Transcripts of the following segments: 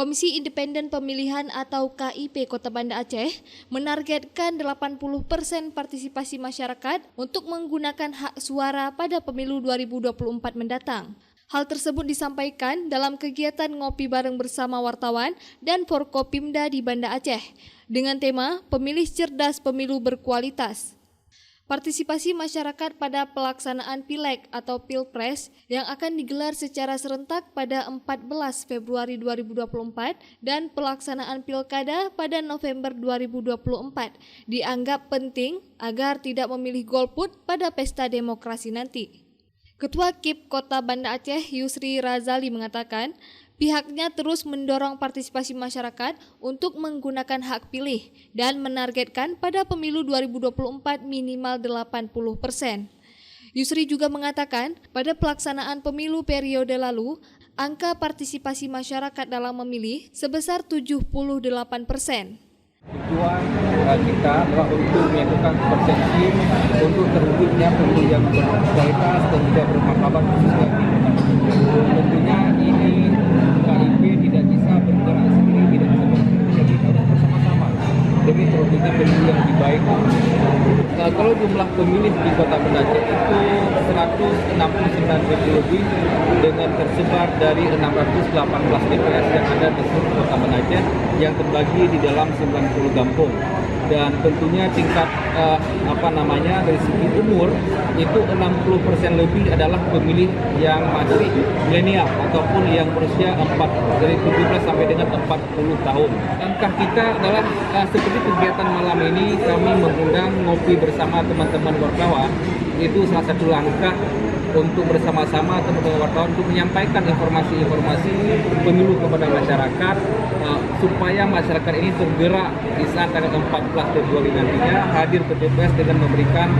Komisi Independen Pemilihan atau KIP Kota Banda Aceh menargetkan 80% partisipasi masyarakat untuk menggunakan hak suara pada pemilu 2024 mendatang. Hal tersebut disampaikan dalam kegiatan ngopi bareng bersama wartawan dan Forkopimda di Banda Aceh dengan tema Pemilih Cerdas Pemilu Berkualitas. Partisipasi masyarakat pada pelaksanaan Pileg atau Pilpres yang akan digelar secara serentak pada 14 Februari 2024 dan pelaksanaan Pilkada pada November 2024 dianggap penting agar tidak memilih golput pada pesta demokrasi nanti. Ketua KIP Kota Banda Aceh Yusri Razali mengatakan, pihaknya terus mendorong partisipasi masyarakat untuk menggunakan hak pilih dan menargetkan pada pemilu 2024 minimal 80%. Yusri juga mengatakan, pada pelaksanaan pemilu periode lalu, angka partisipasi masyarakat dalam memilih sebesar 78%. Tujuan kita adalah untuk menyatukan persepsi untuk terwujudnya pemilu yang berkualitas dan juga bermartabat khususnya di Kota Banda. Tentunya ini KIP tidak bisa bergerak sendiri, tidak bisa bekerja, harus bersama-sama demi terwujudnya pemilu yang lebih baik. Kalau jumlah pemilih di Kota Banda Aceh itu 169.000 lebih dengan tersebar dari 618 TPS yang ada di seluruh Kota Banda Aceh yang terbagi di dalam 90 kampung. Dan tentunya tingkat dari segi umur itu 60% lebih adalah pemilih yang masih milenial ataupun yang berusia dari 17 sampai dengan 40 tahun. Langkah kita adalah seperti kegiatan malam ini kami mengundang ngopi bersama teman-teman wartawan. Itu salah satu langkah untuk bersama-sama teman-teman wartawan untuk menyampaikan informasi-informasi pemilu kepada masyarakat supaya masyarakat ini tergerak di saat tanggal 14 Februari nantinya hadir ke TPS dengan memberikan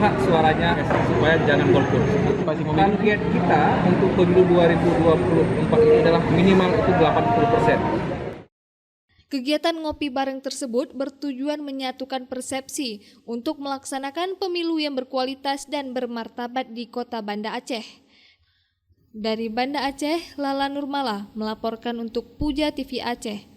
hak suaranya supaya jangan golput. Target kita untuk pemilu 2024 ini adalah minimal itu 80%. Kegiatan ngopi bareng tersebut bertujuan menyatukan persepsi untuk melaksanakan pemilu yang berkualitas dan bermartabat di Kota Banda Aceh. Dari Banda Aceh, Lala Nurmala melaporkan untuk Puja TV Aceh.